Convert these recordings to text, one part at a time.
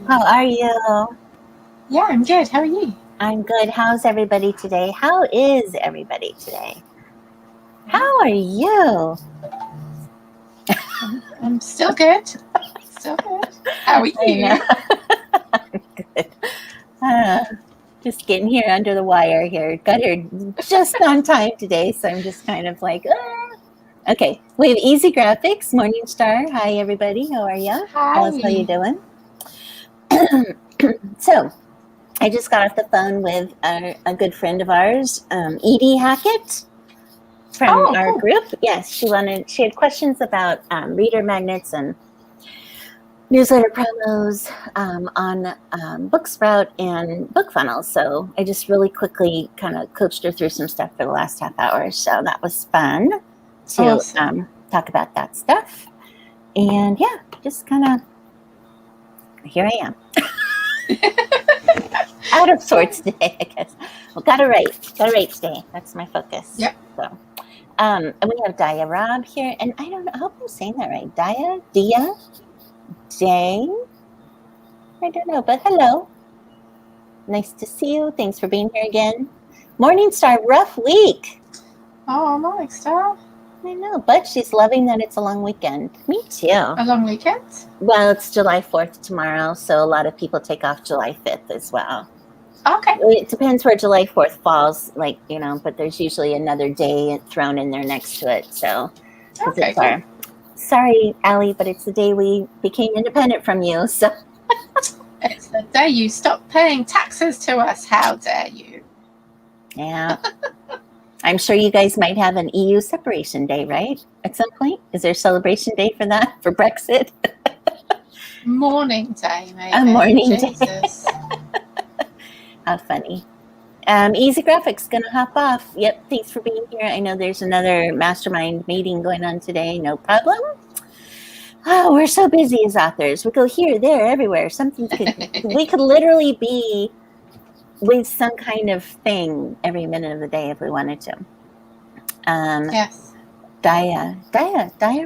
How are you? Yeah, I'm good. How are you? I'm good. How's everybody today? How is everybody today? How are you? I'm still good. Still good. How are I know. you? I'm good. Uh, just getting here under the wire here. Got here just on time today, so I'm just kind of like, ah. Okay. We have Easy Graphics, Morning Star. Hi, everybody. How are you? Tell us how you Hi. doing. So, I just got off the phone with a good friend of ours, Edie Hackett, from Oh, our cool. group. Yes, she had questions about reader magnets and newsletter promos on Booksprout and BookFunnels. So I just really quickly kind of coached her through some stuff for the last half hour. So that was fun to Awesome. talk about that stuff. And yeah, just kind of here I am. Out of sorts today, I guess. Well, gotta write today. That's my focus. Yep. So, and we have Dia Rob here, and I don't know. I hope I'm saying that right. Dia, Day. I don't know, but hello. Nice to see you. Thanks for being here again. Morningstar, rough week. Oh, nice, Star. I know, but she's loving that it's a long weekend. Me too. A long weekend? Well, it's July 4th tomorrow, so a lot of people take off July 5th as well. Okay. It depends where July 4th falls, but there's usually another day thrown in there next to it. So, because Okay, it's our, sorry, Allie, but it's the day we became independent from you. So, it's the day you stop paying taxes to us. How dare you? yeah. I'm sure you guys might have an EU separation day, right? At some point? Is there a celebration day for that, for Brexit? Morning day, maybe. A morning Jesus. day. How funny. Easy Graphics gonna hop off. Yep, thanks for being here. I know there's another mastermind meeting going on today. No problem. Oh, we're so busy as authors. We go here, there, everywhere. We could literally be with some kind of thing every minute of the day if we wanted to. Yes. Dia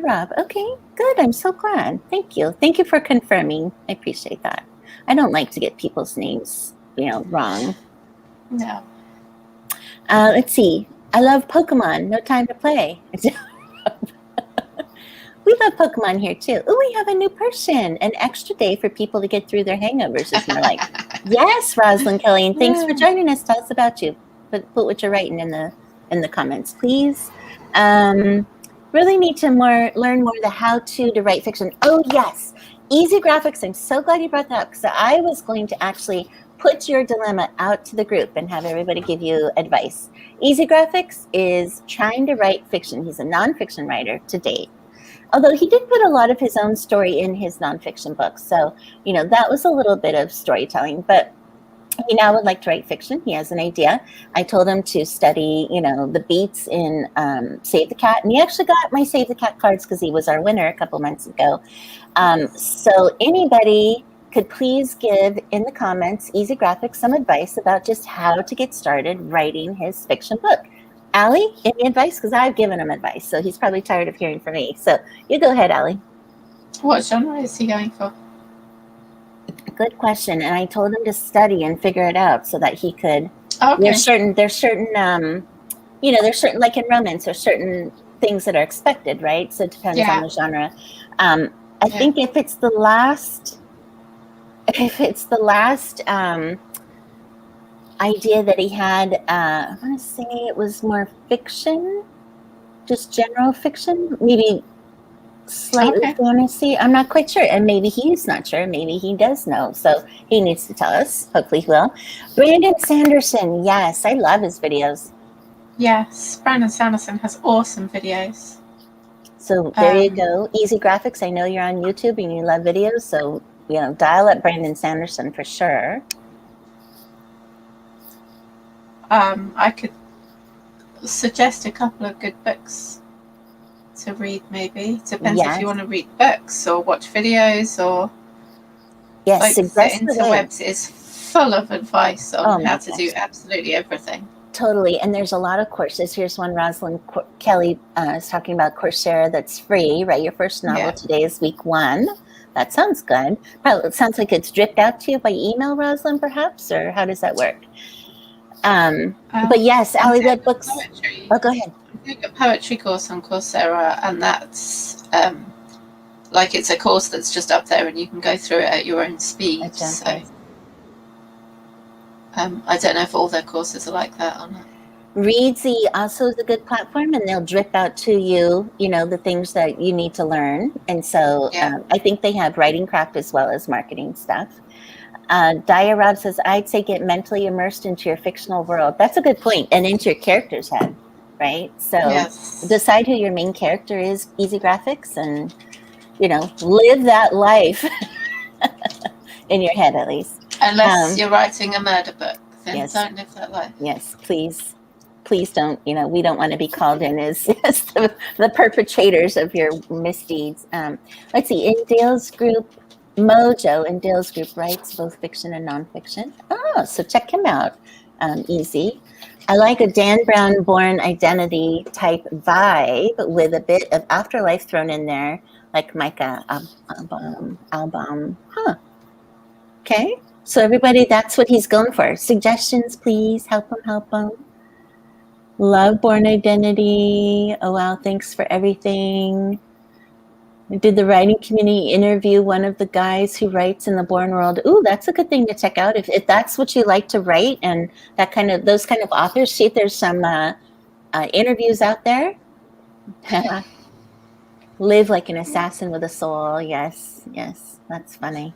Rob. Okay, good. I'm so glad. Thank you. Thank you for confirming. I appreciate that. I don't like to get people's names, wrong. No. Let's see. I love Pokemon. No time to play. We love Pokemon here too. Oh, we have a new person. An extra day for people to get through their hangovers is more like. Yes, Rosalind Kelly, and thanks for joining us. Tell us about you. Put what you're writing in the comments, please. Really need to learn more the how-to write fiction. Oh yes, Easy Graphics. I'm so glad you brought that up because I was going to actually put your dilemma out to the group and have everybody give you advice. Easy Graphics is trying to write fiction. He's a nonfiction writer to date. Although he did put a lot of his own story in his nonfiction books. So, that was a little bit of storytelling. But he now would like to write fiction. He has an idea. I told him to study, the beats in Save the Cat. And he actually got my Save the Cat cards because he was our winner a couple months ago. So anybody could please give in the comments, Easy Graphics, some advice about just how to get started writing his fiction book. Allie, any advice? Because I've given him advice, so he's probably tired of hearing from me. So you go ahead, Allie. What genre is he going for? Good question. And I told him to study and figure it out so that he could. Okay. There's certain, there's certain, like in romance, there's certain things that are expected, right? So it depends on the genre. I think if it's the last idea that he had, I want to say it was more fiction, just general fiction, maybe slightly fantasy. I'm not quite sure. And maybe he's not sure. Maybe he does know. So he needs to tell us. Hopefully he will. Brandon Sanderson. Yes, I love his videos. Yes, Brandon Sanderson has awesome videos. So there you go. Easy Graphics. I know you're on YouTube and you love videos. So, dial up Brandon Sanderson for sure. I could suggest a couple of good books to read, maybe. Depends if you want to read books or watch videos or. Yes, the interwebs is full of advice on how to do absolutely everything. Totally. And there's a lot of courses. Here's one Rosalind Kelly is talking about Coursera that's free. Write your first novel. Today is week 1 That sounds good. Probably, it sounds like it's dripped out to you by email, Rosalind, perhaps, or how does that work? But yes, Allie, what books? Poetry. Oh, go ahead. I'm doing a poetry course on Coursera, and that's like it's a course that's just up there, and you can go through it at your own speed. So I don't know if all their courses are like that or not. Readsy also is a good platform, and they'll drip out to you, the things that you need to learn. And so I think they have writing craft as well as marketing stuff. Diarod says, I'd say get mentally immersed into your fictional world. That's a good point. And into your character's head, right? So decide who your main character is, easy graphics, and, live that life in your head at least. Unless you're writing a murder book, then don't live that life. Yes, please. Please don't, we don't want to be called in as the perpetrators of your misdeeds. Let's see, in Dale's group, Mojo in Dale's group writes both fiction and nonfiction. Oh, so check him out. Easy. I like a Dan Brown Born Identity type vibe with a bit of afterlife thrown in there, like Micah album. Huh. Okay. So everybody, that's what he's going for. Suggestions, please. Help him. Love Born Identity. Oh, wow. Thanks for everything. Did the writing community interview one of the guys who writes in the Born world? Ooh, that's a good thing to check out. If that's what you like to write and those kind of authors, see if there's some interviews out there. Live like an assassin with a soul. Yes. That's funny.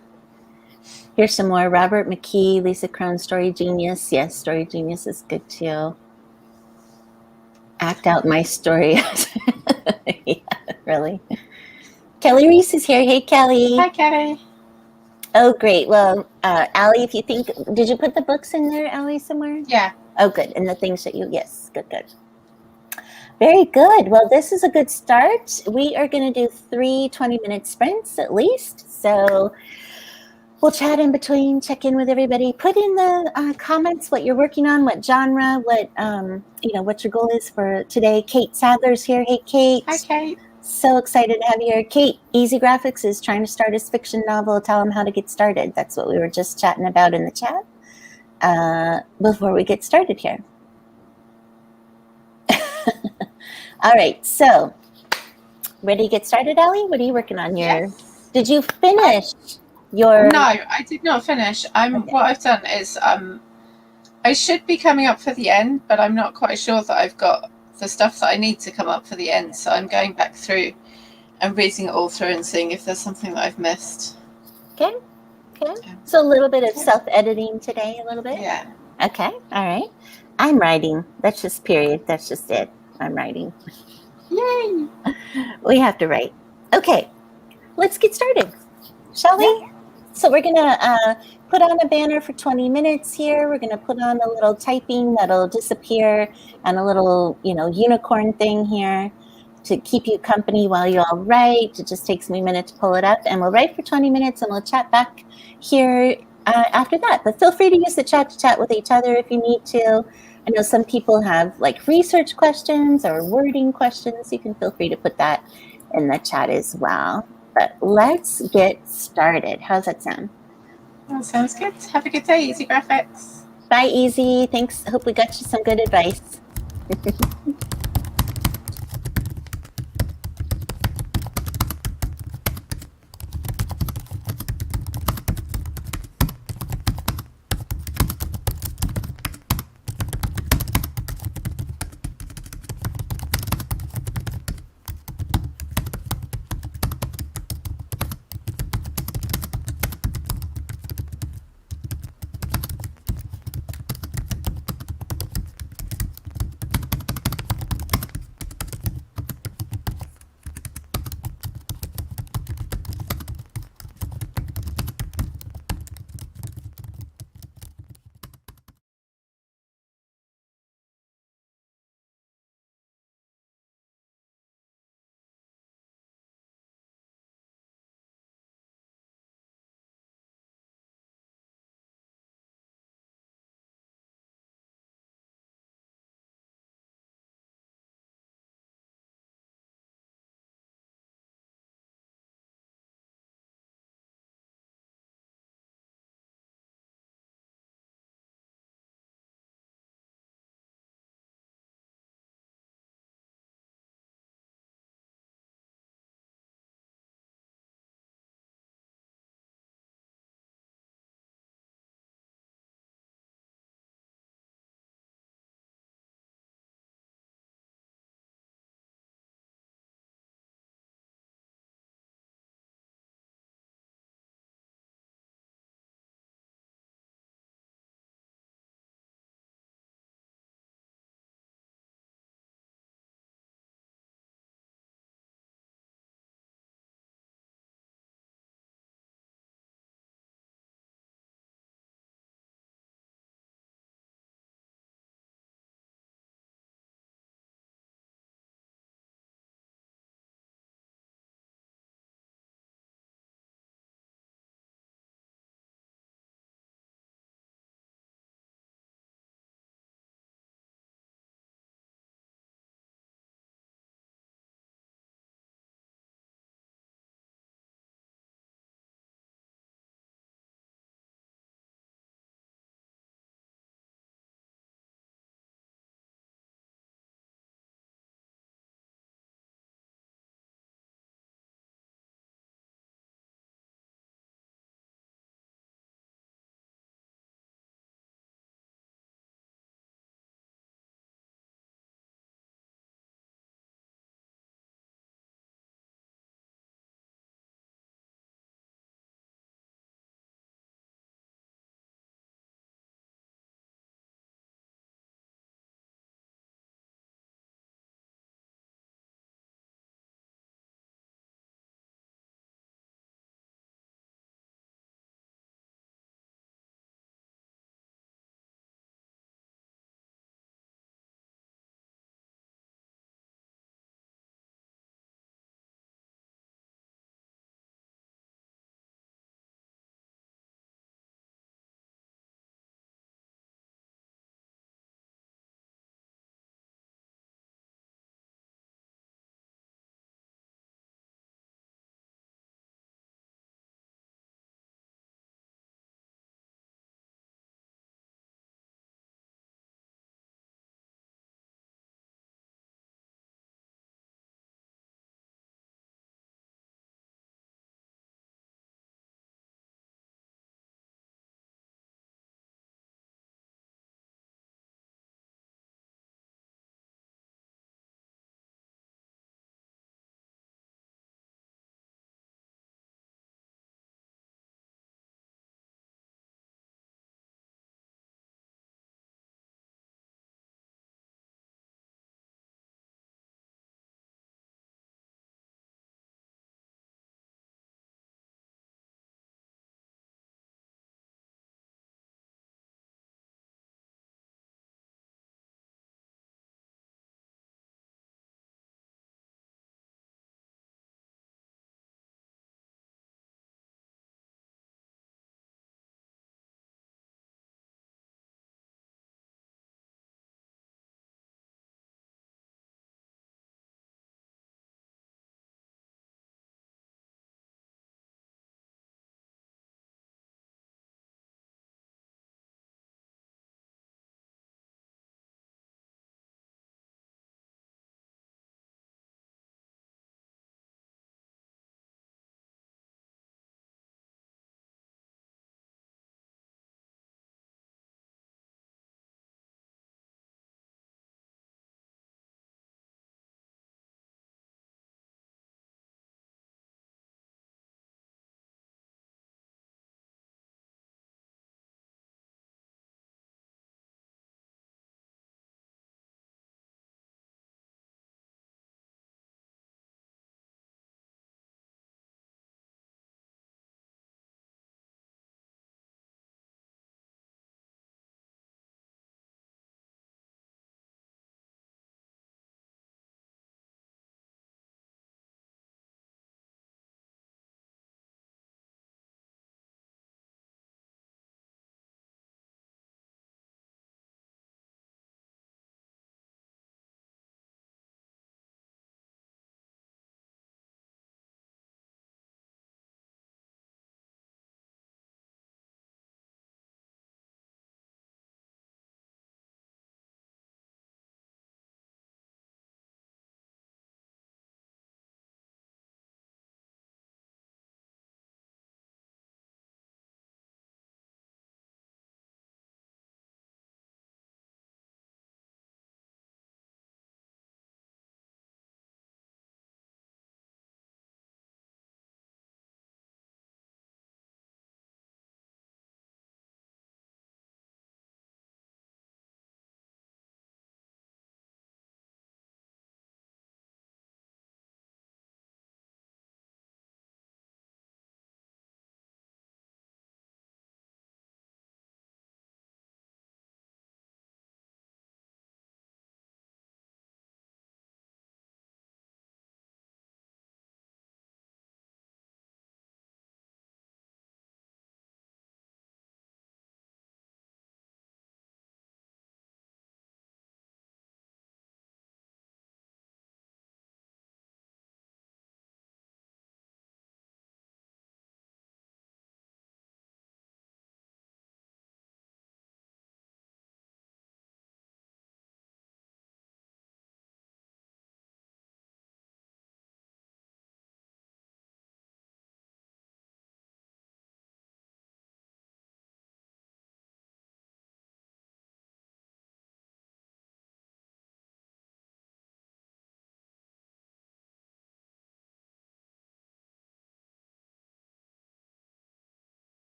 Here's some more. Robert McKee, Lisa Crone, Story Genius. Yes, Story Genius is good too. Act out my story. Yeah, really. Kelly Reese is here. Hey, Kelly. Hi, Kelly. Oh, great. Well, Allie, if you think, did you put the books in there, Allie, somewhere? Yeah. Oh, good. And the things that yes, good. Very good. Well, this is a good start. We are going to do 3 20-minute sprints at least. So we'll chat in between, check in with everybody. Put in the comments what you're working on, what genre, what what your goal is for today. Kate Sadler's here. Hey, Kate. Hi, Kate. So excited to have you here. Kate, Easy Graphics is trying to start his fiction novel. Tell him how to get started. That's what we were just chatting about in the chat before we get started here. All right, so ready to get started, Allie? What are you working on? Yes. Did you finish your... No, I did not finish. Okay. What I've done is I should be coming up for the end, but I'm not quite sure that I've got the stuff that I need to come up for the end. So I'm going back through and reading it all through and seeing if there's something that I've missed. Okay. So a little bit of self-editing today, a little bit? Yeah. Okay, all right. I'm writing. That's just period. That's just it. I'm writing. Yay! We have to write. Okay, let's get started, shall we? Yeah. So we're going to put on a banner for 20 minutes here. We're going to put on a little typing that'll disappear and a little, unicorn thing here to keep you company while you all write. It just takes me a minute to pull it up, and we'll write for 20 minutes and we'll chat back here after that. But feel free to use the chat to chat with each other if you need to. I know some people have research questions or wording questions. You can feel free to put that in the chat as well. But let's get started. How's that sound? That sounds good. Have a good day, Easy Graphics. Bye, Easy. Thanks. Hope we got you some good advice.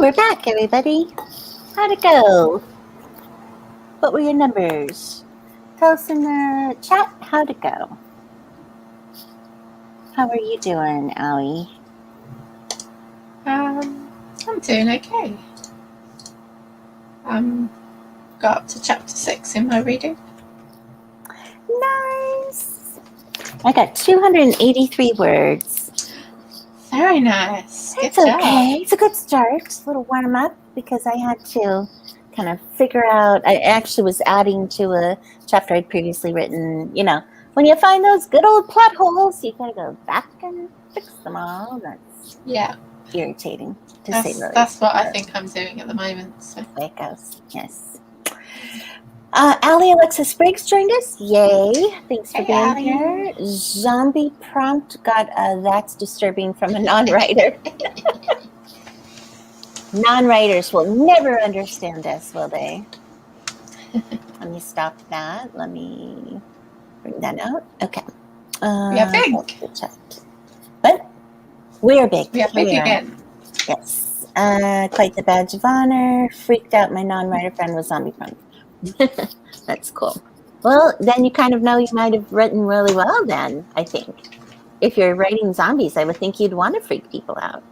we're back, everybody. How'd it go? What were your numbers? Tell us in the chat how'd it go. How are you doing, Allie? I'm doing okay. Got up to chapter 6 in my reading. Nice. I got 283 words. Very nice. It's Good job. okay. It's a good start. A little warm up because I had to kind of figure out. I actually was adding to a chapter I'd previously written. You know, when you find those good old plot holes, you gotta go back and fix them all. That's irritating to say the least. That's what I think I'm doing at the moment. So. There it goes. Yes. Allie Alexis Briggs joined us. Yay. Thanks for being here. Zombie prompt got that's disturbing from a non-writer. Non-writers will never understand us, will they? Let me stop that. Let me bring that out. Okay. We are big. But we're big. We are big again. Yes. Quite the badge of honor. Freaked out my non-writer friend with zombie prompt. That's cool. Well, then you kind of know you might have written really well then, I think. If you're writing zombies, I would think you'd want to freak people out.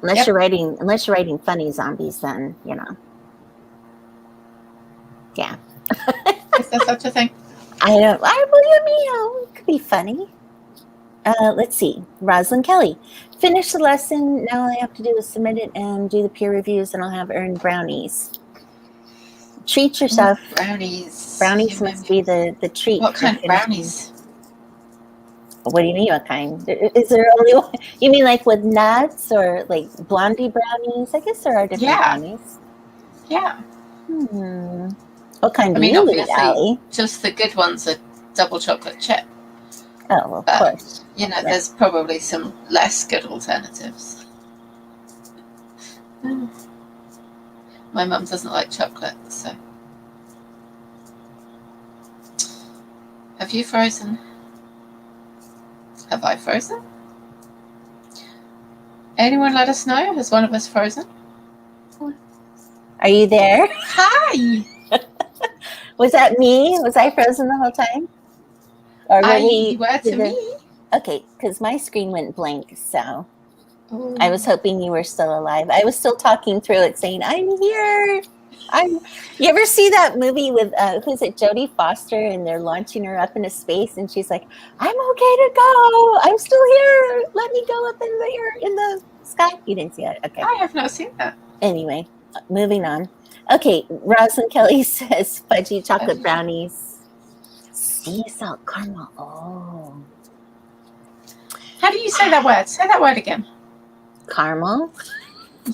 Unless you're writing funny zombies, then, you know. Yeah. Is there such a thing? I don't. It could be funny. Let's see. Rosalind Kelly. Finish the lesson. Now all I have to do is submit it and do the peer reviews, and I'll have earned brownies. Treat yourself. Brownies. Brownies must be the treat. What kind of brownies? What do you mean, what kind? Is there only one? You mean like with nuts or like blondie brownies? I guess there are different brownies. Yeah. What kind do you eat, Allie? Just the good ones are double chocolate chip. Oh, well, of course. You know, there's probably some less good alternatives. My mum doesn't like chocolate, so. Have you frozen? Have I frozen? Anyone let us know? Has one of us frozen? Are you there? Hi! Was that me? Was I frozen the whole time? Or you were to me. Okay, because my screen went blank, so I was hoping you were still alive. I was still talking through it, saying, "I'm here." You ever see that movie with who's it, Jodie Foster, and they're launching her up into space, and she's like, "I'm okay to go. I'm still here. Let me go up in the sky." You didn't see it, okay? I have not seen that. Anyway, moving on. Okay, Rosalind Kelly says fudgy chocolate brownies, sea salt caramel. Oh. How do you say that word? Say that word again. Caramel?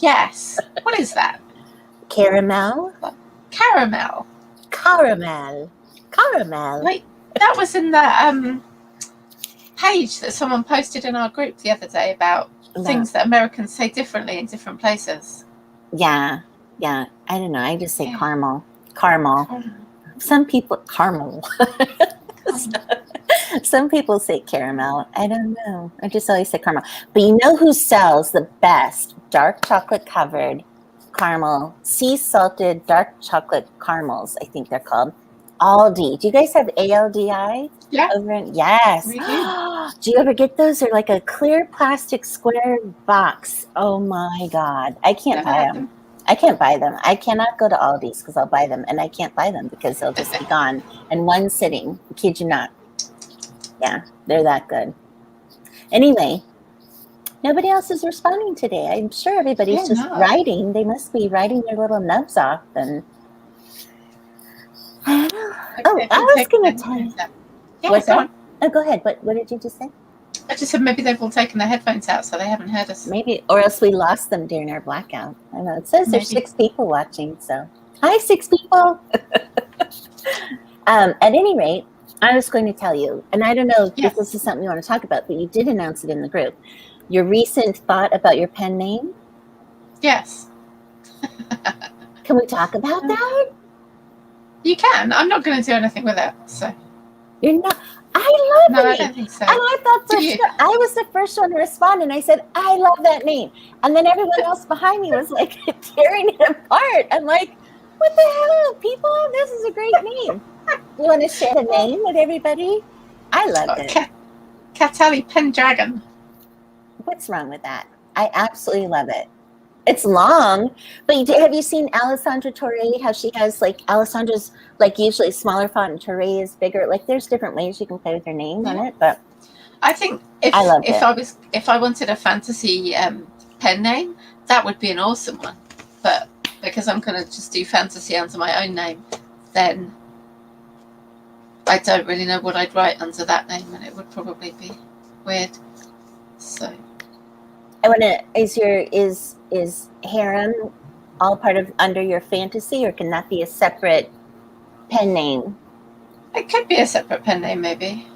Yes. What is that? Caramel? Caramel. Caramel. Like, that was in the page that someone posted in our group the other day about things that Americans say differently in different places. Yeah. I don't know. I just say caramel. Some people, caramel. Some people say caramel. I don't know. I just always say caramel. But you know who sells the best dark chocolate covered caramel, sea salted dark chocolate caramels, I think they're called? Aldi. Do you guys have ALDI? Yeah. Yes. We do. Do you ever get those? They're like a clear plastic square box. Oh my God. I can't buy them. I can't buy them. I cannot go to Aldi's because I'll buy them, and I can't buy them because they'll just be gone in one sitting. I kid you not. Yeah, they're that good. Anyway, nobody else is responding today. I'm sure everybody's just writing. They must be writing their little nubs off. And I was going to tell you. What's that? Oh, go ahead. What did you just say? I just said maybe they've all taken their headphones out, so they haven't heard us. Maybe, or else we lost them during our blackout. I don't know. It says there's 6 people watching, so hi, 6 people. At any rate, I was going to tell you, and I don't know if this is something you want to talk about, but you did announce it in the group. Your recent thought about your pen name? Yes. Can we talk about that? You can. I'm not going to do anything with it, so. You're not. I love No, the I name. don't think so. And I thought Do you? I was the first one to respond, and I said, I love that name. And then everyone else behind me was like tearing it apart. I'm like, what the hell, people? This is a great name. You want to share the name with everybody? I loved it. Catali Pendragon. What's wrong with that? I absolutely love it. It's long, but have you seen Alessandra Torre? How she has like Alessandra's like usually smaller font and Torre is bigger. Like there's different ways you can play with your name on it, but I think if I wanted a fantasy pen name, that would be an awesome one. But because I'm gonna just do fantasy under my own name, then I don't really know what I'd write under that name, and it would probably be weird. So I want to. Is harem all part of under your fantasy, or can that be a separate pen name? it could be a separate pen name, maybe.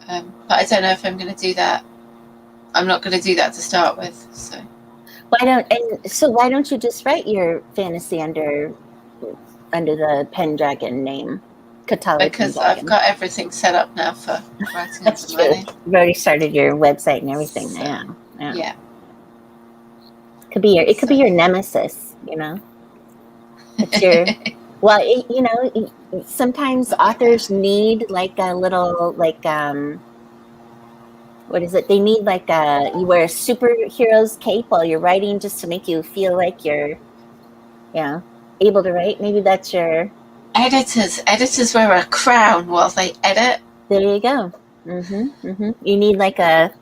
But I don't know if I'm going to do that. I'm not going to do that to start with. So why don't you just write your fantasy under the Pendragon name? Because I've got everything set up now for writing. That's true. You've already started your website and everything. So, yeah. Could be your nemesis, you know. It's your sometimes authors need like a little what is it? They need like you wear a superhero's cape while you're writing just to make you feel like you're able to write. Maybe that's your editors wear a crown while they edit. There you go. You need like a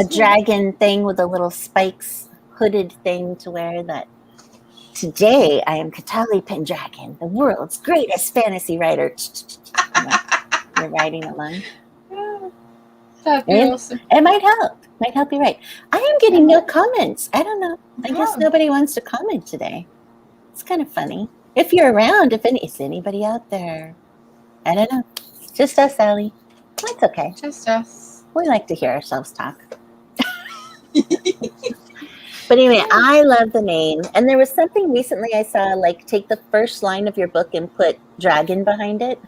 dragon thing with a little spikes hooded thing to wear that. Today I am Catali Pendragon, the world's greatest fantasy writer. You're writing along. That'd be awesome. It might help you write. I am getting no comments. I don't know. I guess nobody wants to comment today. It's kind of funny. If you're around, is anybody out there? I don't know. Just us, Allie. That's okay. Just us. We like to hear ourselves talk. But anyway, I love the name. And there was something recently I saw, like take the first line of your book and put dragon behind it.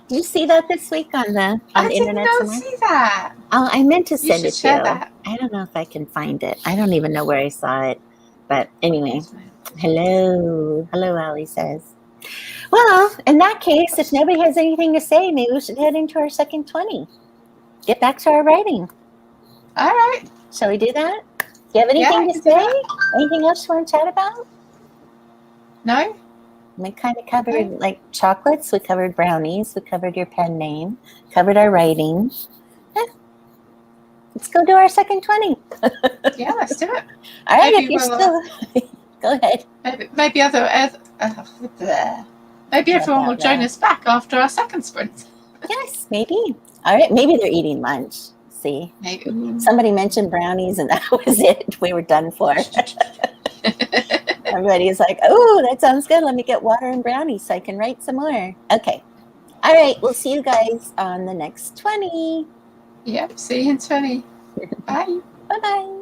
Did you see that this week on the internet? I did not see that. Oh, I meant to send it to you. That. I don't know if I can find it. I don't even know where I saw it. But anyway, hello, Allie says. Well, in that case, if nobody has anything to say, maybe we should head into our second 20. Get back to our writing. All right. Shall we do that? Do you have anything to say? Anything else you want to chat about? No. We kind of covered like chocolates. We covered brownies. We covered your pen name. Covered our writing. Let's go do our second 20. Yeah, let's do it. All right, maybe if you're still... Go ahead. Maybe everyone will join us back after our second sprint. Yes, maybe. All right, maybe they're eating lunch. See, maybe somebody mentioned brownies, and that was it. We were done for. Everybody's like, "Oh, that sounds good. Let me get water and brownies so I can write some more." Okay. All right. We'll see you guys on the next 20. Yep. See you in 20. Bye. Bye-bye.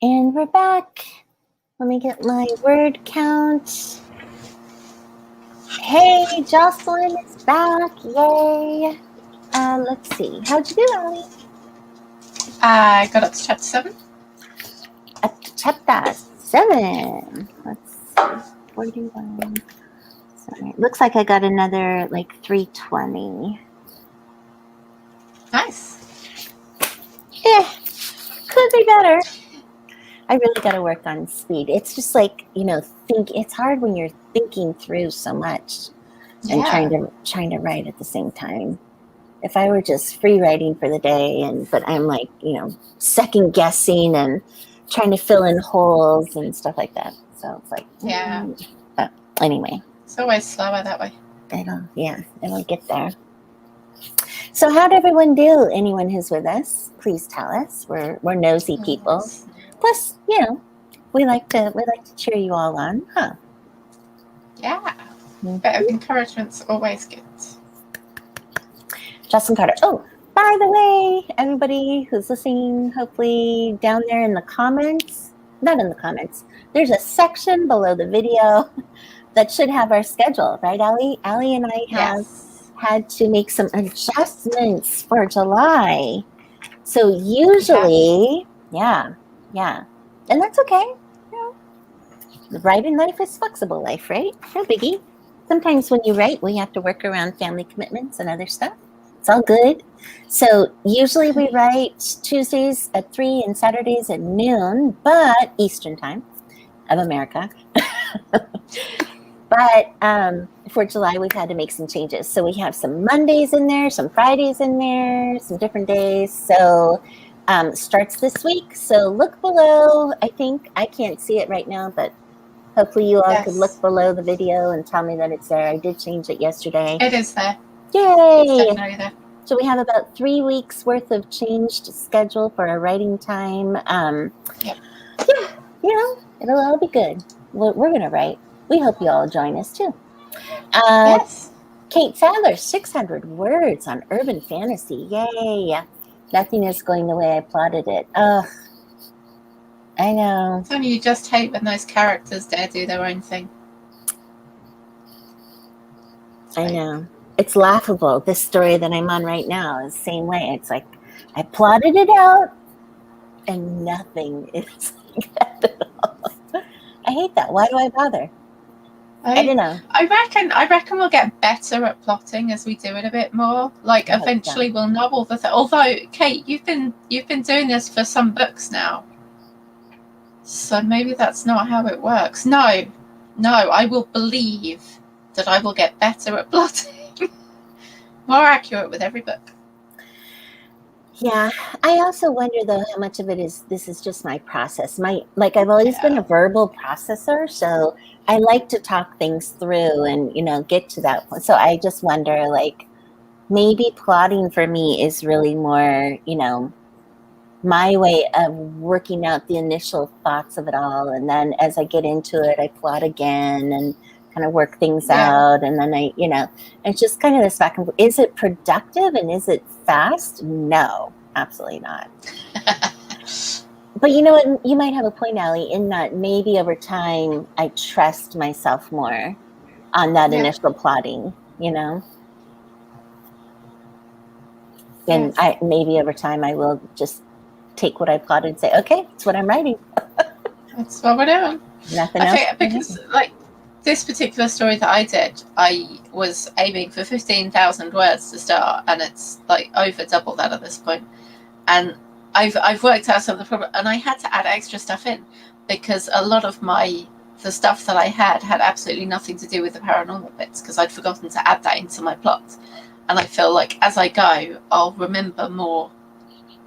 And we're back. Let me get my word count. Hey, Jocelyn is back. Yay. Let's see. How'd you do, Allie? I got up to chapter 7. Up to chapter 7. Let's see. 41. Sorry. Looks like I got another like 320. Nice. Yeah, could be better. I really got to work on speed. It's just like, it's hard when you're thinking through so much and trying to write at the same time. If I were just free writing for the day, but I'm like, second guessing and trying to fill in holes and stuff like that. So it's like, but anyway. It's always slower that way. It'll get there. So how'd everyone do? Anyone who's with us, please tell us. We're nosy people. Yes. Plus, we like to cheer you all on, huh? Yeah. Mm-hmm. Bit of encouragement's always good. Justin Carter. Oh, by the way, everybody who's listening, hopefully down there in the comments, not in the comments, there's a section below the video that should have our schedule, right, Allie? Allie and I have had to make some adjustments for July. So usually, and that's okay. Writing life is flexible life, right? No biggie. Sometimes when you write, we have to work around family commitments and other stuff. It's all good. So usually we write Tuesdays at 3 and Saturdays at noon, but Eastern time of America. But for July, we've had to make some changes. So we have some Mondays in there, some Fridays in there, some different days. So starts this week. So look below. I think I can't see it right now, but hopefully you all could look below the video and tell me that it's there. I did change it yesterday. It is there. Yay! It's definitely there. So we have about 3 weeks worth of changed schedule for our writing time. It'll all be good. We're going to write. We hope you all join us too. Yes. Kate Sadler, 600 words on urban fantasy. Yay. Nothing is going the way I plotted it. Ugh. I know. It's only you just hate when those characters dare do their own thing. I know. It's laughable. This story that I'm on right now is the same way. It's like I plotted it out and nothing is like that at all. I hate that. Why do I bother? I don't know. I reckon we'll get better at plotting as we do it a bit more. Like eventually we'll know all the although Kate, you've been doing this for some books now. So maybe that's not how it works. No, I will believe that I will get better at plotting. More accurate with every book. Yeah. I also wonder though how much of it is this is just my process. I've always been a verbal processor, so I like to talk things through and get to that point. So I just wonder maybe plotting for me is really more, my way of working out the initial thoughts of it all. And then as I get into it, I plot again and kind of work things out. And then it's just kind of this back and forth. Is it productive and is it fast? No, absolutely not. But you know what? You might have a point, Allie, in that maybe over time I trust myself more on that initial plotting, And maybe over time I will just take what I plotted and say, okay, that's what I'm writing. That's what we're doing. Nothing else. Because this particular story that I did, I was aiming for 15,000 words to start, and it's over double that at this point. And I've worked out some of the problem, and I had to add extra stuff in because a lot of the stuff that I had absolutely nothing to do with the paranormal bits because I'd forgotten to add that into my plot. And I feel like as I go, I'll remember more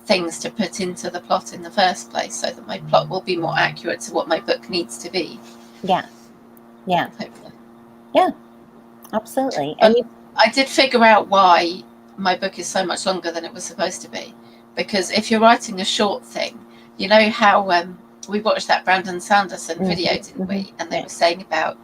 things to put into the plot in the first place so that my plot will be more accurate to what my book needs to be. Yeah. Hopefully. Yeah, absolutely. And I did figure out why my book is so much longer than it was supposed to be. Because if you're writing a short thing, you know how we watched that Brandon Sanderson video, didn't we? And they were saying about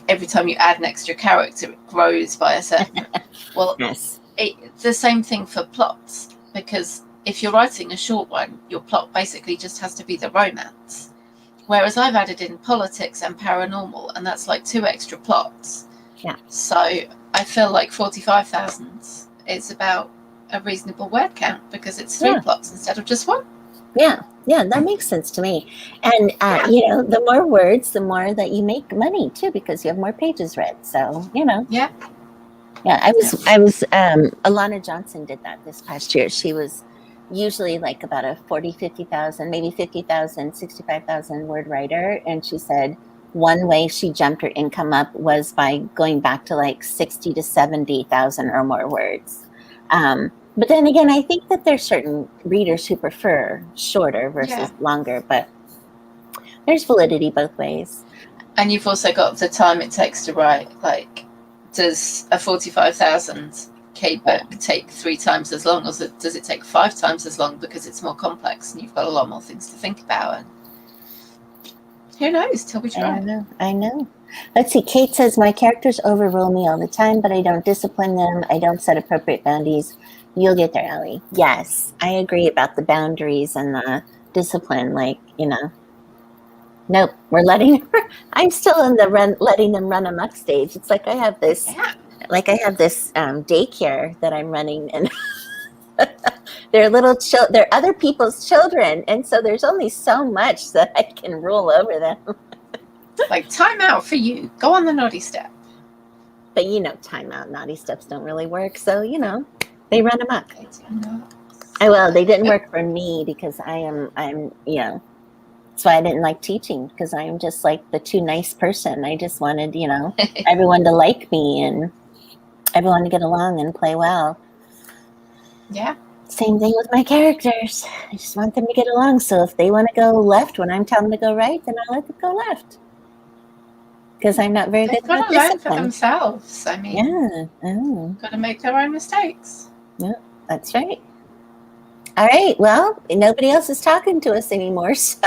every time you add an extra character, it grows by a certain. Well, it's the same thing for plots because if you're writing a short one, your plot basically just has to be the romance. Whereas I've added in politics and paranormal, and that's like 2 extra plots. Yeah. So I feel like 45,000 is about a reasonable word count because it's 3 plots instead of just 1. Yeah, that makes sense to me. And you know, the more words, the more that you make money too, because you have more pages read. So you know. Yeah. Yeah, I was Alana Johnson did that this past year. She was usually like about a 40, 50,000, maybe 50,000, 65,000 word writer. And she said one way she jumped her income up was by going back to like 60 to 70,000 or more words. But then again, I think that there's certain readers who prefer shorter versus longer, but there's validity both ways. And you've also got the time it takes to write. Like, does a 45,000 K book take 3 times as long, or does it take 5 times as long because it's more complex and you've got a lot more things to think about? And who knows till we try. I know. Let's see. Kate says, my characters overrule me all the time, but I don't discipline them. I don't set appropriate boundaries. You'll get there, Ellie. Yes, I agree about the boundaries and the discipline. Like, you know, nope, I'm still in the letting them run amok stage. It's like I have this, daycare that I'm running, and they're they're other people's children, and so there's only so much that I can rule over them. Like, time out for you. Go on the naughty step. But you know, time out, naughty steps don't really work. So you know, they run amok. Well, they didn't work for me because I'm you know. That's why I didn't like teaching, because I'm just like the too nice person. I just wanted, you know, everyone to like me and everyone to get along and play well. Yeah. Same thing with my characters. I just want them to get along. So if they want to go left when I'm telling them to go right, then I'll let them go left. Because I'm not very good at discipline. They've got to learn for themselves. I mean, got to make their own mistakes. Yeah, that's right. All right. Well, nobody else is talking to us anymore, so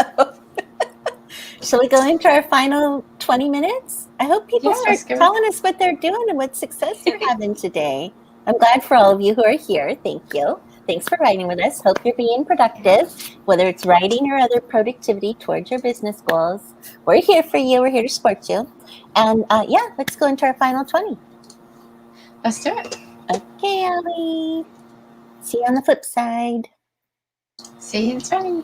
shall we go into our final 20 minutes? I hope people start telling us what they're doing and what success they're having today. I'm glad for all of you who are here. Thank you. Thanks for writing with us. Hope you're being productive, whether it's writing or other productivity towards your business goals. We're here for you. We're here to support you. And let's go into our final 20. Let's do it. Okay, Ellie. See you on the flip side. See you in 20.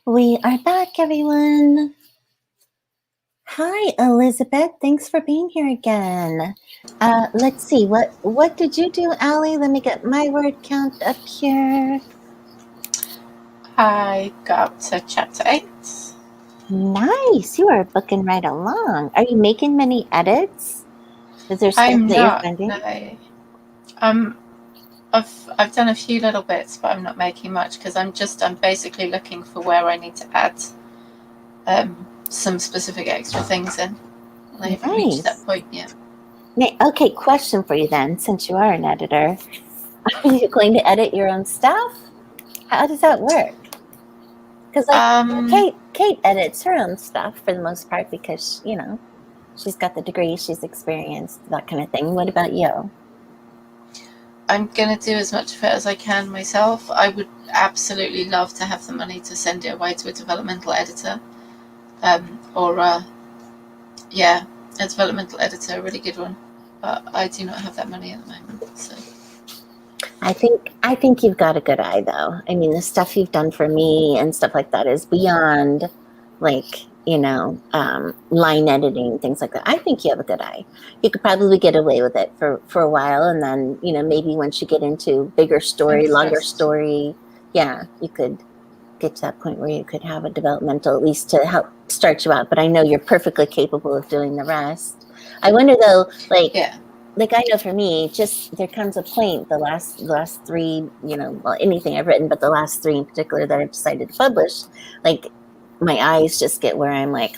We are back, everyone. Hi, Elizabeth. Thanks for being here again. Let's see. What did you do, Allie? Let me get my word count up here. I got up to chapter 8. Nice. You are booking right along. Are you making many edits? Is there stuff I'm that you're not. finding? No. I've done a few little bits, but I'm not making much because I'm basically looking for where I need to add some specific extra things in. I haven't reached that point yet. Okay, question for you then, since you are an editor. Are you going to edit your own stuff? How does that work? Because Kate edits her own stuff for the most part because, she's got the degree, she's experienced, that kind of thing. What about you? I'm going to do as much of it as I can myself. I would absolutely love to have the money to send it away to a developmental editor. A developmental editor, a really good one. But I do not have that money at the moment. So I think you've got a good eye, though. I mean, the stuff you've done for me and stuff like that is beyond, line editing, things like that. I think you have a good eye. You could probably get away with it for a while, and then, maybe once you get into bigger story, longer story, you could get to that point where you could have a developmental, at least to help start you out. But I know you're perfectly capable of doing the rest. I wonder, though, I know for me, just there comes a point, the last three, anything I've written, but the last three in particular that I've decided to publish, my eyes just get where I'm like,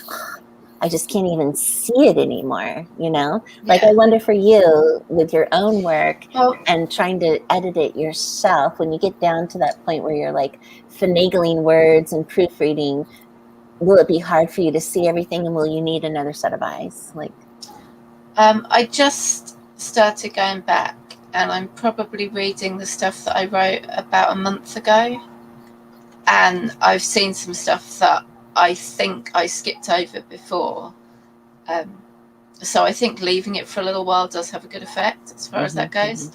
I just can't even see it anymore, I wonder for you with your own work and trying to edit it yourself, when you get down to that point where you're finagling words and proofreading, will it be hard for you to see everything, and will you need another set of eyes? I just started going back, and I'm probably reading the stuff that I wrote about a month ago, and I've seen some stuff that I think I skipped over before, so I think leaving it for a little while does have a good effect as far as that goes.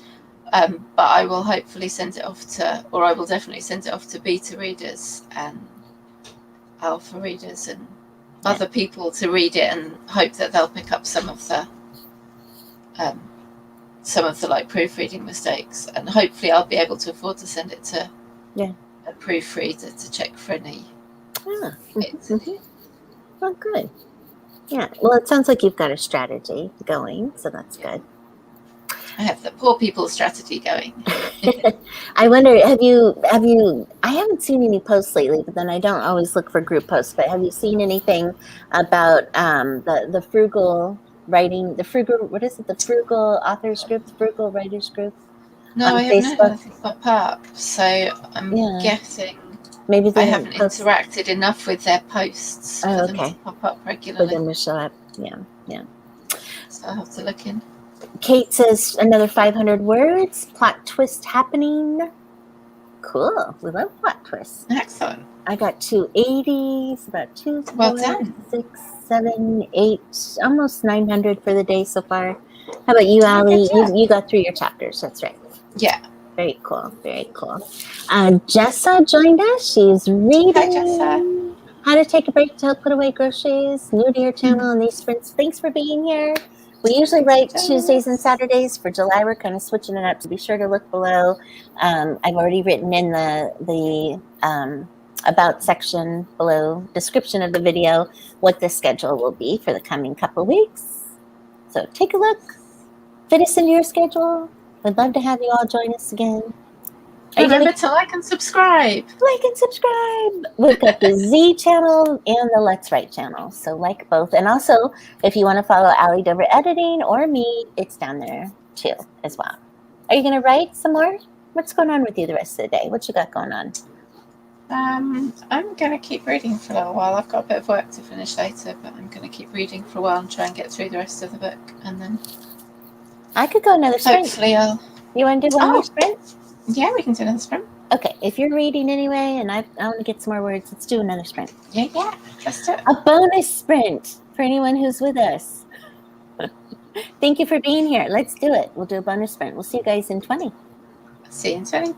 But I will hopefully send it off I will definitely send it off to beta readers and alpha readers and other people to read it, and hope that they'll pick up some of the proofreading mistakes, and hopefully I'll be able to afford to send it to a proofreader to check for any. Well, good. Yeah. Well, it sounds like you've got a strategy going, so that's good. I have the poor people strategy going. I wonder, have you? I haven't seen any posts lately, but then I don't always look for group posts. But have you seen anything about the frugal writing, the frugal authors group, the frugal writers group? No, I haven't had anything pop up, so I'm guessing maybe I haven't interacted enough with their posts for them to pop up regularly. For them to show up, yeah. So I'll have to look in. Kate says another 500 words, plot twist happening. Cool. We love plot twists. Excellent. I got 280, about 2, 4, well done. 6, 7, 8, almost 900 for the day so far. How about you, Allie? You got through your chapters. That's right. Yeah. Very cool. Very cool. Jessa joined us. She's reading. Hi, Jessa. How to take a break to help put away groceries. New to your channel and these sprints. Thanks for being here. We usually write Tuesdays and Saturdays. For July, we're kind of switching it up, so be sure to look below. I've already written in the about section below, description of the video, what the schedule will be for the coming couple weeks. So take a look. Fit us into your schedule. We'd love to have you all join us again. Remember to like and subscribe. Like and subscribe. We've got the Z channel and the Let's Write channel, so like both. And also, if you want to follow Allie Dover Editing or me, it's down there too as well. Are you going to write some more? What's going on with you the rest of the day? What you got going on? I'm going to keep reading for a little while. I've got a bit of work to finish later, but I'm going to keep reading for a while and try and get through the rest of the book, and then I could go another sprint. Hopefully You want to do one more sprint? Yeah, we can do another sprint. Okay, if you're reading anyway and I want to get some more words, let's do another sprint. Yeah, let's do it. A bonus sprint for anyone who's with us. Thank you for being here. Let's do it. We'll do a bonus sprint. We'll see you guys in 20. See you in 20.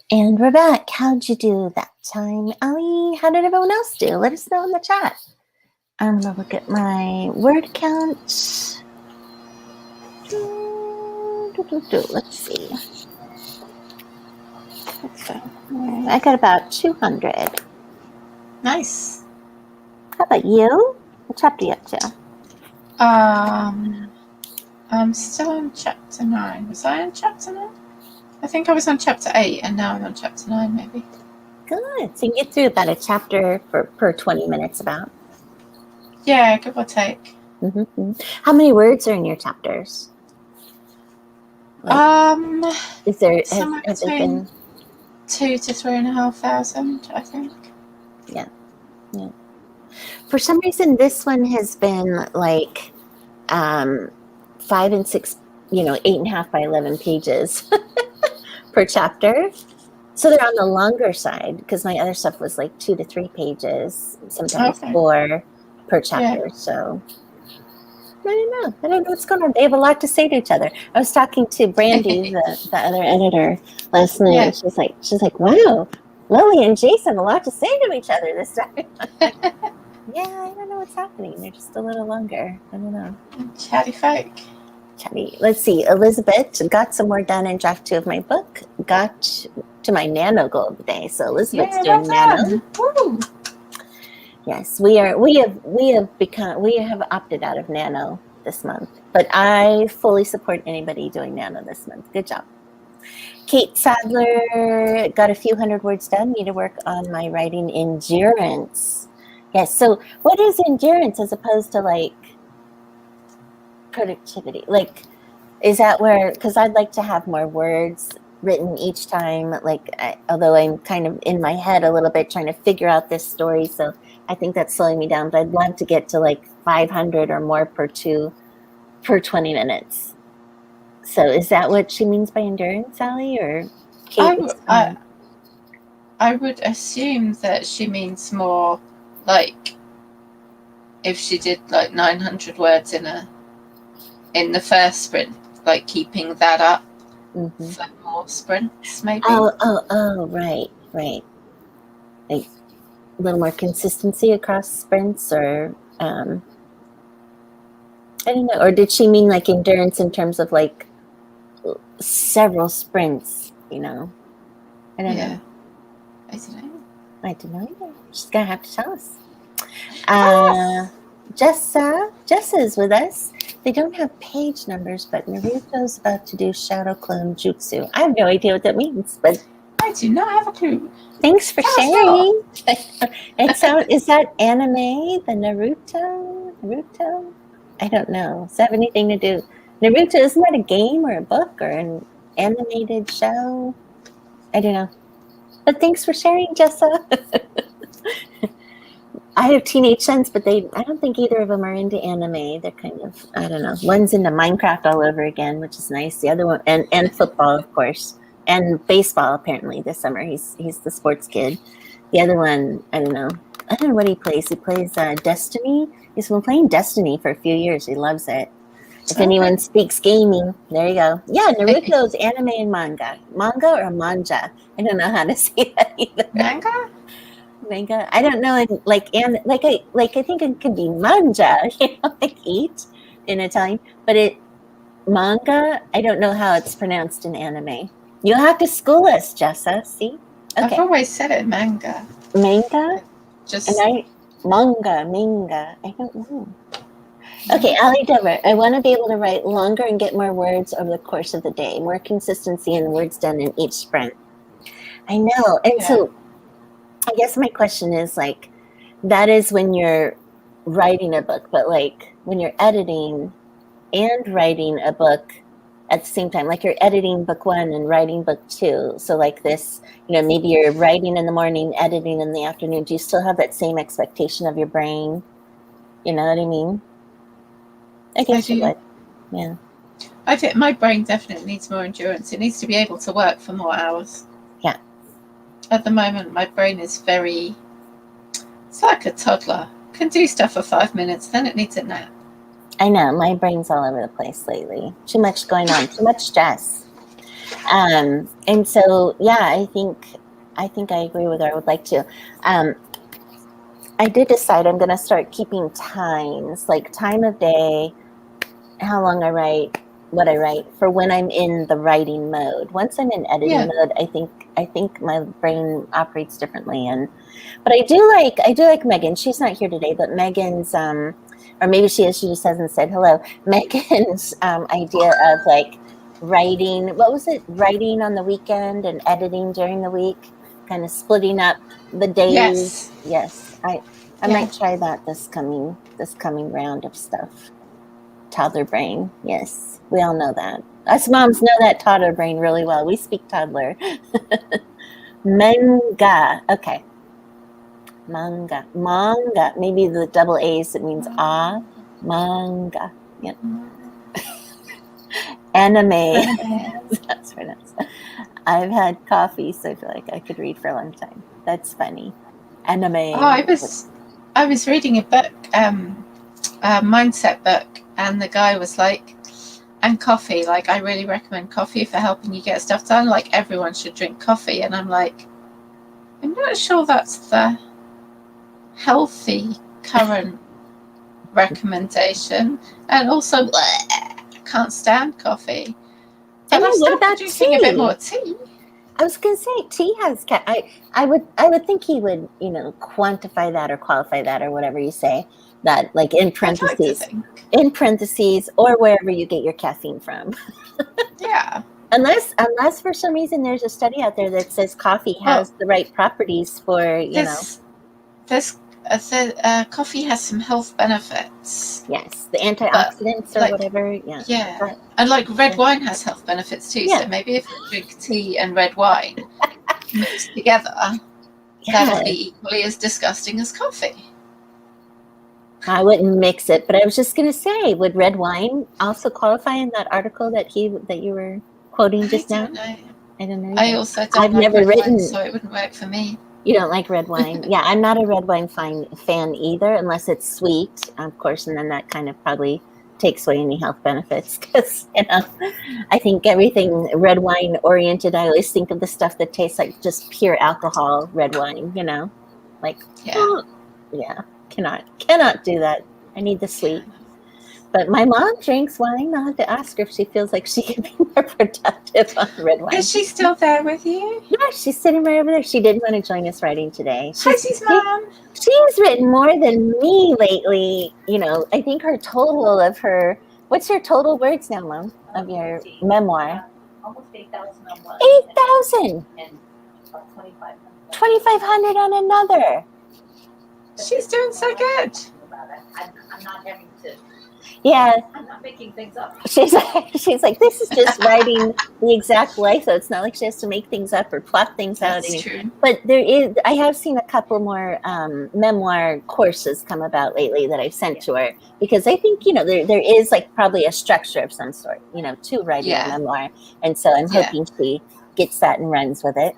And we're back. How'd you do that time, Ali? How did everyone else do? Let us know in the chat. I'm going to look at my word count. Let's see. I got about 200. Nice. How about you? What chapter are you up to? I'm still on chapter 9. Was I on chapter 9? I think I was on chapter 8, and now I'm on chapter 9, maybe. Good. So you get through about a chapter per 20 minutes about. Yeah, give or take. Mm-hmm. How many words are in your chapters? Is there somewhere between 2,000 to 3,500, I think. Yeah. For some reason, this one has been like 5 and 6, 8.5 by 11 pages per chapter. So they're on the longer side because my other stuff was like 2 to 3 pages, sometimes 4 per chapter. Yeah. So I don't know what's going on. They have a lot to say to each other. I was talking to Brandy, the other editor, last night. Yeah. And she's like, wow, Lily and Jason have a lot to say to each other this time. Yeah, I don't know what's happening. They're just a little longer. I don't know. Chatty folk. Chatty. Let's see. Elizabeth got some more done in draft 2 of my book. Got to my nano goal of the day. So Elizabeth's doing nano. Woo. Yes, we have opted out of nano this month, but I fully support anybody doing nano this month. Good job. Kate Sadler got a few hundred words done. Need to work on my writing endurance. Yes. So what is endurance as opposed to like productivity? Like, is that where, because I'd like to have more words written each time, although I'm kind of in my head a little bit trying to figure out this story. So I think that's slowing me down, but I'd love to get to like 500 or more per 20 minutes. So is that what she means by endurance, Sally, or Kate? I would assume that she means more like if she did like 900 words in the first sprint, like keeping that up for more sprints, maybe. Oh, right. Like a little more consistency across sprints, or I don't know. Or did she mean like endurance in terms of like several sprints? I don't know. I don't know either. She's gonna have to tell us. Jessa's with us. They don't have page numbers, but Naruto's about to do Shadow Clone Jutsu. I have no idea what that means, but I do not have a clue. Thanks for sharing. Is that anime? The Naruto? I don't know. Does that have anything to do? Naruto, isn't that a game or a book or an animated show? I don't know. But thanks for sharing, Jessa. I have teenage sons, but I don't think either of them are into anime. They're kind of, I don't know. One's into Minecraft all over again, which is nice. The other one, and football, of course, and baseball. Apparently, this summer he's the sports kid. The other one, I don't know what he plays. He plays Destiny. He's been playing Destiny for a few years. He loves it. If anyone speaks gaming, there you go. Yeah, Naruto's anime and manga or manja. I don't know how to say that either. Manga. I don't know. I think it could be manja, like eat in Italian. But manga. I don't know how it's pronounced in anime. You'll have to school us, Jessa. See? Okay. I've always said it manga. Manga. Manga. I don't know. Okay, Ali Dever, I want to be able to write longer and get more words over the course of the day, more consistency and words done in each sprint. I know. And so I guess my question is like, that is when you're writing a book, but like when you're editing and writing a book at the same time, like you're editing book 1 and writing book 2. So like this, maybe you're writing in the morning, editing in the afternoon. Do you still have that same expectation of your brain? You know what I mean? I guess you would. Yeah. I think my brain definitely needs more endurance. It needs to be able to work for more hours. Yeah. At the moment, my brain is it's like a toddler. Can do stuff for 5 minutes, then it needs a nap. I know. My brain's all over the place lately. Too much going on. Too much stress. And so, yeah, I think I agree with her. I would like to. I did decide I'm going to start keeping times, like time of day, how long I write, what I write for when I'm in the writing mode. Once I'm in editing mode, I think my brain operates differently. But I do like Megan. She's not here today, but Megan's or maybe she is. She just hasn't said hello. Megan's idea of like writing. What was it? Writing on the weekend and editing during the week, kind of splitting up the days. Yes, I might try that this coming round of stuff. Toddler brain. Yes, we all know that. Us moms know that toddler brain really well. We speak toddler. Manga. Okay. Manga. Maybe the double A's, it means manga. Yep. Anime. That's pronounced. I've had coffee, so I feel like I could read for a long time. That's funny. Anime. Oh, I was reading a book, a mindset book, and the guy was like, and coffee, like I really recommend coffee for helping you get stuff done. Like everyone should drink coffee. And I'm like, I'm not sure that's the healthy current recommendation. And also, I can't stand coffee. But I what about drinking tea? A bit more tea. I was going to say tea has. I would think he would, quantify that or qualify that or whatever you say. That like in parentheses, or wherever you get your caffeine from. Yeah. Unless for some reason there's a study out there that says coffee has the right properties for coffee has some health benefits. Yes, the antioxidants or whatever. Yeah. Yeah. And like red wine has health benefits too. Yeah. So maybe if you drink tea and red wine mixed together, that'll be equally as disgusting as coffee. I wouldn't mix it, but I was just going to say, would red wine also qualify in that article that you were quoting just now? I don't know. I also don't like red wine, so it wouldn't work for me. You don't like red wine? Yeah, I'm not a red wine fan either, unless it's sweet, of course, and then that kind of probably takes away any health benefits because, I think everything red wine oriented, I always think of the stuff that tastes like just pure alcohol red wine, like, yeah. Cannot do that. I need the sweet. But my mom drinks wine. I'll have to ask her if she feels like she can be more productive on red wine. Is she still there with you? Yeah, she's sitting right over there. She didn't want to join us writing today. She's mom. She's written more than me lately. I think her total of her. What's your total words now, Mom, of your memoir? Almost 8,000 on one. 8,000. And 2,500. 2,500 on another. She's doing so good. I'm not having to. Yeah. I'm not making things up. She's like, this is just writing the exact life. So it's not like she has to make things up or plot things out. That's true. But I have seen a couple more memoir courses come about lately that I've sent to her because I think, there is like probably a structure of some sort, to writing a memoir. And so I'm hoping she gets that and runs with it.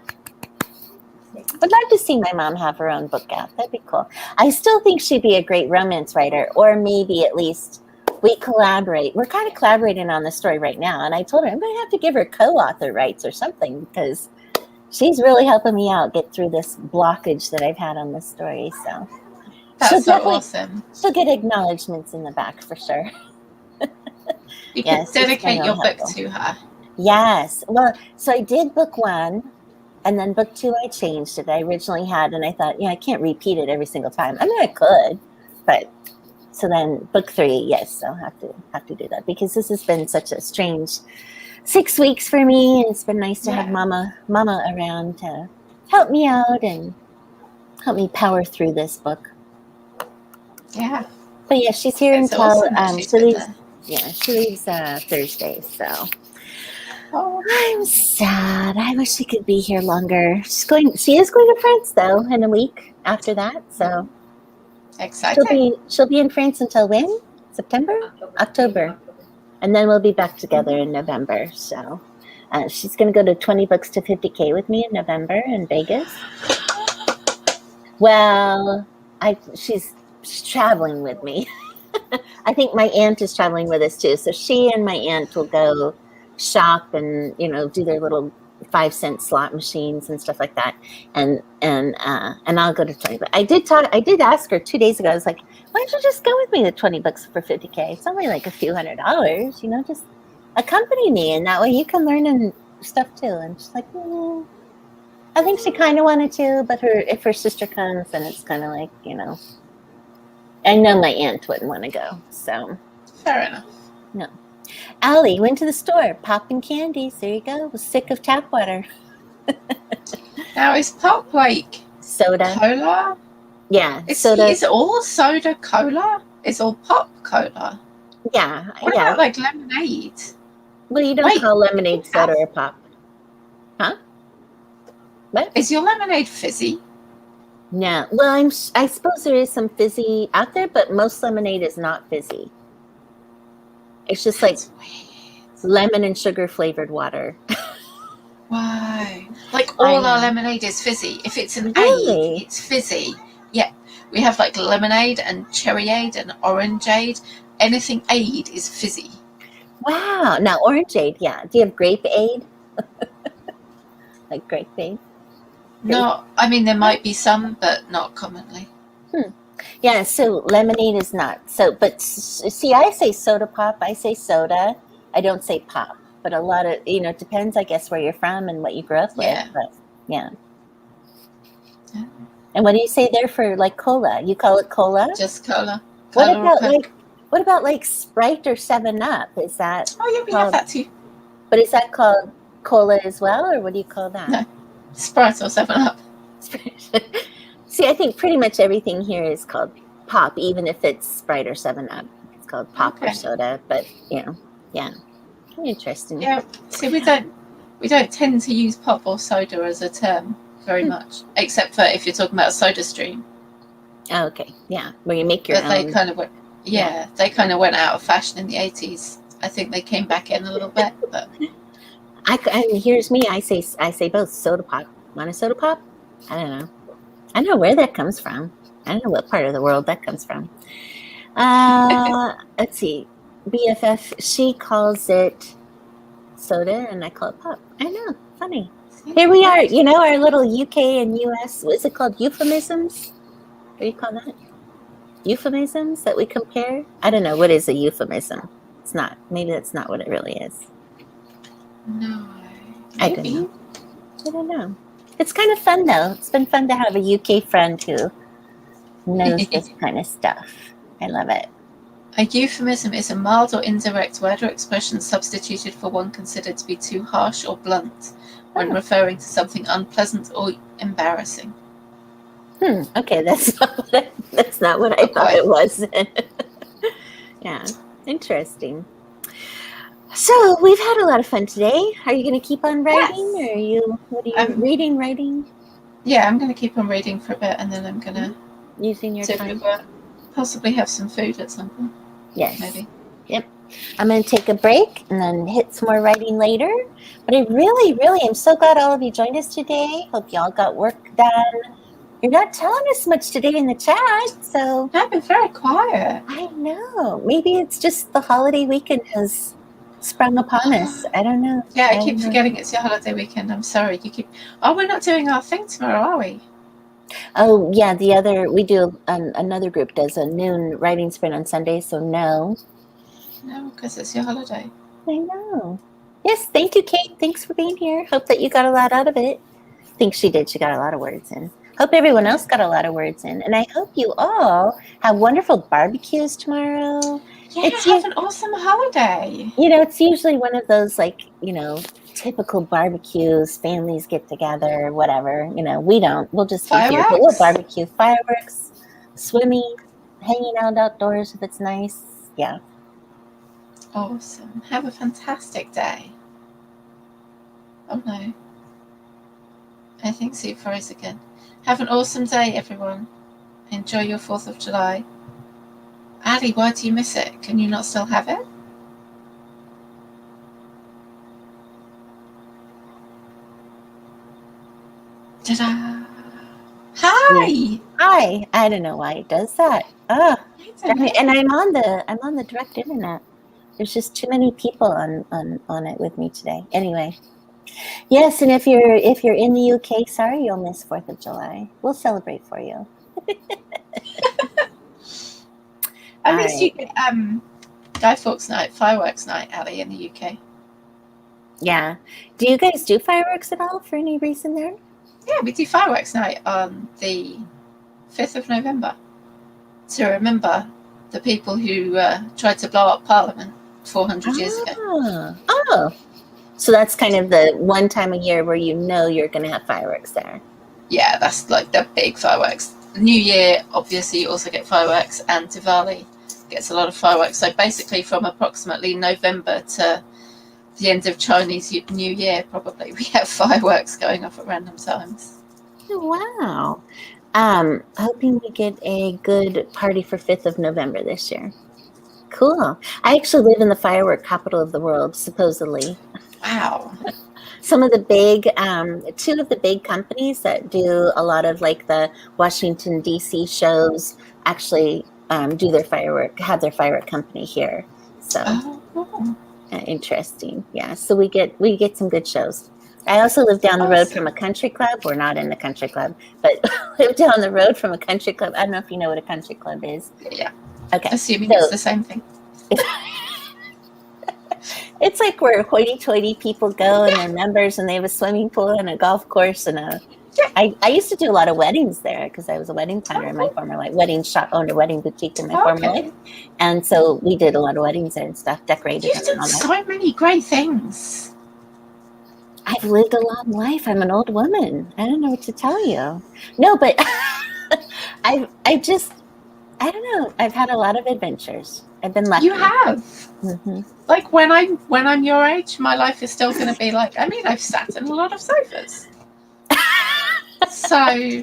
I'd love to see my mom have her own book out. That'd be cool. I still think she'd be a great romance writer, or maybe at least we collaborate. We're kind of collaborating on the story right now, and I told her I'm going to have to give her co-author rights or something because she's really helping me out get through this blockage that I've had on this story. So that's so awesome. She'll get acknowledgments in the back for sure. You can dedicate your book to her. Yes. Well, so I did book 1. And then book 2, I changed it. I originally had, and I thought, I can't repeat it every single time. I mean, I could, but so then book 3, yes, I'll have to do that because this has been such a strange 6 weeks for me, and it's been nice to have Mama around to help me out and help me power through this book. Yeah. But yeah, she's here until awesome she leaves Thursday, so. Oh, I'm sad. I wish she could be here longer. She is going to France though in a week after that. So exciting. She'll be in France until when? September? October. And then we'll be back together in November. So she's going to go to 20 Books to 50K with me in November in Vegas. Well, she's traveling with me. I think my aunt is traveling with us too. So she and my aunt will go shop and do their little 5-cent slot machines and stuff like that, and I'll go to 20. But I did ask her 2 days ago. I was like, why don't you just go with me to $20 for 50K? It's only like a few $100s, just accompany me, and that way you can learn and stuff too. And she's like, I think she kind of wanted to, but if her sister comes, then it's kind of like, I know my aunt wouldn't want to go. So Fair enough. no. Allie went to the store, popping candies. There you go. Was sick of tap water. Now, is pop like Soda. cola? Yeah, Is soda. it all soda cola? It's all pop cola. Yeah, What yeah. about like lemonade? Well, you don't Wait, call lemonade soda or pop. Huh? What? Is your lemonade fizzy? No. Well, I suppose there is some fizzy out there, but most lemonade is not fizzy. It's just like That's weird. lemon and sugar flavored water. Why? Like all I our know. lemonade is fizzy. If it's an Really? aid, it's fizzy. Yeah. We have like lemonade and cherryade and orangeade. Anything aid is fizzy. Wow. Now, orangeade, yeah. Do you have grapeade? Like grapeade? No, I mean, there might be some, but not commonly. Yeah, so lemonade is not. So, but see, I say soda pop. I say soda. I don't say pop. But a lot of, it depends, I guess, where you're from and what you grew up with. Yeah. But, yeah. Yeah. And what do you say there for like cola? You call it cola? Just cola. What Cola or about Coke. what about like Sprite or 7-Up? Is that Oh, yeah, we have that too. but is that called cola as well, or what do you call that? No. Sprite or 7-Up. See, I think pretty much everything here is called pop, even if it's Sprite or 7-Up. It's called pop or Okay. soda, but yeah. Interesting. Yeah. See, we don't tend to use pop or soda as a term very much, except for if you're talking about a soda stream. Oh, okay. Yeah. Where you make your But they own. kind of went, they kind of went out of fashion in the 80s. I think they came back in a little bit, but And here's me. I say both. Soda pop. Want a soda pop? I don't know. I don't know where that comes from. I don't know what part of the world that comes from. Let's see. BFF, she calls it soda and I call it pop. I know. Funny. Here we are. Our little UK and US, what is it called? Euphemisms? What do you call that? Euphemisms that we compare? I don't know. What is a euphemism? It's not. Maybe that's not what it really is. No. I don't know. It's kind of fun, though. It's been fun to have a UK friend who knows this kind of stuff. I love it. A euphemism is a mild or indirect word or expression substituted for one considered to be too harsh or blunt when referring to something unpleasant or embarrassing. Okay, that's not what I thought it was. Yeah, interesting. So we've had a lot of fun today. Are you going to keep on writing, or what are you reading, writing? Yeah, I'm going to keep on reading for a bit, and then I'm going to using your time. Possibly have some food at some point. Yes. Maybe. Yep. I'm going to take a break and then hit some more writing later. But I really, really am so glad all of you joined us today. Hope y'all got work done. You're not telling us much today in the chat, so I've been very quiet. I know. Maybe it's just the holiday weekend has sprung upon us. I don't know. Yeah, I keep forgetting it's your holiday weekend. I'm sorry. We're not doing our thing tomorrow, are we? Oh, yeah, we do, another group does a noon writing sprint on Sunday, so no. No, because it's your holiday. I know. Yes, thank you, Kate. Thanks for being here. Hope that you got a lot out of it. I think she did. She got a lot of words in. Hope everyone else got a lot of words in. And I hope you all have wonderful barbecues tomorrow. Yeah, have an awesome holiday. It's usually one of those, typical barbecues, families get together, whatever. We don't. We'll just be here. But we'll barbecue, fireworks, swimming, hanging out outdoors if it's nice. Yeah. Awesome. Have a fantastic day. Oh, no. I think Sue froze again. Have an awesome day, everyone. Enjoy your 4th of July. Ali, why do you miss it? Can you not still have it? Ta-da! Hi! Hi! I don't know why it does that. Oh, and I'm on the direct internet. There's just too many people on it with me today. Anyway, yes, and if you're in the UK, sorry you'll miss 4th of July. We'll celebrate for you. At least you get Guy Fawkes night, fireworks night, Ali, in the UK. Yeah. Do you guys do fireworks at all for any reason there? Yeah, we do fireworks night on the 5th of November to remember the people who tried to blow up Parliament 400 years ago. Oh. So that's kind of the one time a year where you know you're going to have fireworks there. Yeah, that's like the big fireworks. New Year, obviously, you also get fireworks, and Diwali gets a lot of fireworks. So basically from approximately November to the end of Chinese New Year, probably, we have fireworks going off at random times. Wow. Hoping we get a good party for 5th of November this year. Cool. I actually live in the firework capital of the world, supposedly. Wow. Some of the big, 2 of the big companies that do a lot of like the Washington, D.C. shows actually have their firework company here. So interesting. Yeah. So we get some good shows. I also live down the road from a country club. We're not in the country club, but live down the road from a country club. I don't know if you know what a country club is. Yeah. Okay. Assuming it's the same thing. It's like where hoity-toity people go and they're members, and they have a swimming pool and a golf course and I used to do a lot of weddings there because I was a wedding planner in my former life, wedding shop, owned a wedding boutique in my former life, and so we did a lot of weddings there and stuff, decorated. You've done so many great things. I've lived a long life. I'm an old woman. I don't know what to tell you. No, but I don't know. I've had a lot of adventures. I've been lucky. You have. Mm-hmm. Like when I'm your age, my life is still going to be like. I mean, I've sat in a lot of sofas. So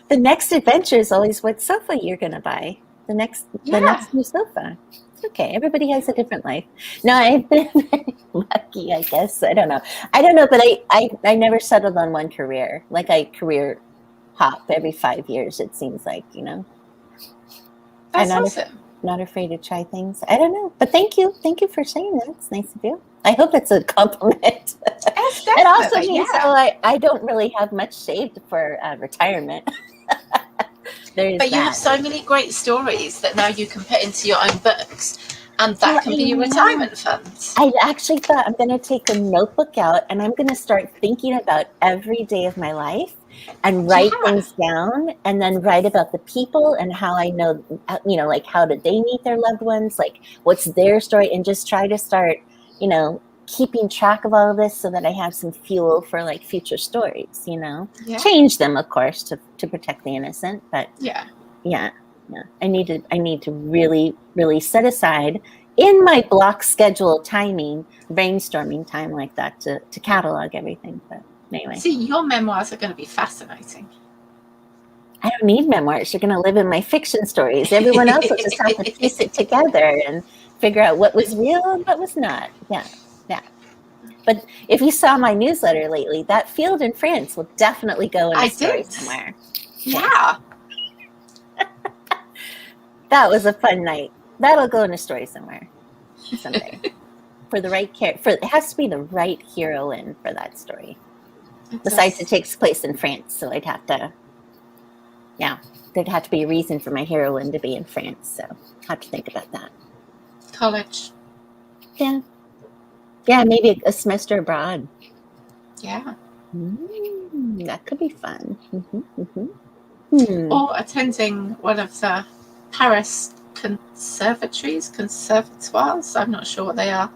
the next adventure is always what sofa you're going to buy. The next new sofa. Okay, everybody has a different life. No, I've been very lucky, I guess. I don't know, but I never settled on one career. Like I career hop every 5 years, it seems like, That's awesome. Not afraid to try things. I don't know, but thank you for saying that. It's nice of you. I hope that's a compliment. It also means I don't really have much saved for retirement. But you have so many great stories that now you can put into your own books, and that can be your retirement fund. I actually thought I'm going to take a notebook out and I'm going to start thinking about every day of my life and write things down, and then write about the people and how I know, like how did they meet their loved ones, like what's their story, and just try to start, keeping track of all of this so that I have some fuel for like future stories, change them, of course, to protect the innocent. But yeah. I need to really, really set aside in my block schedule timing, brainstorming time like that to catalog everything. But anyway. See, your memoirs are going to be fascinating. I don't need memoirs. You're going to live in my fiction stories. Everyone else will just have to piece it together and figure out what was real and what was not. Yeah. But if you saw my newsletter lately, that field in France will definitely go in a story somewhere. Yeah. That was a fun night. That'll go in a story somewhere someday. For the right it has to be the right heroine for that story. Besides, it takes place in France, so there'd have to be a reason for my heroine to be in France. So I have to think about that. College. Yeah, maybe a semester abroad. Yeah. That could be fun. Or attending one of the Paris conservatoires. I'm not sure what they are.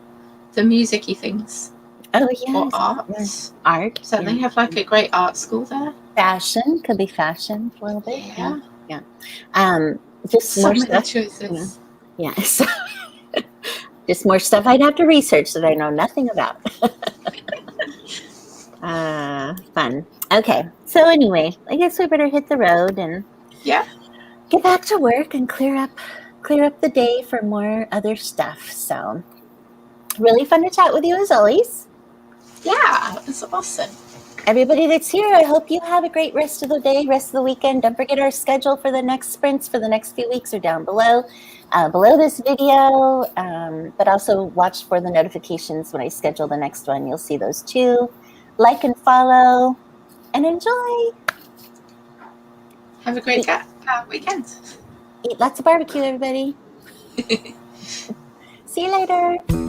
The music-y things. Oh, yes. Or art. Yes. Art. So they have like a great art school there. Fashion. Could be fashion a little bit. Yeah. Just so more many stuff. Choices. Yeah. So just more stuff I'd have to research that I know nothing about. Fun. Okay. So anyway, I guess we better hit the road and get back to work and clear up the day for more other stuff. So really fun to chat with you as always. Yeah, it was awesome. everybody that's here, I hope you have a great rest of the day, rest of the weekend. Don't forget our schedule for the next sprints for the next few weeks are down below this video, but also watch for the notifications when I schedule the next one. You'll see those too. Like and follow and enjoy. Have a great weekend. Eat lots of barbecue, everybody. See you later.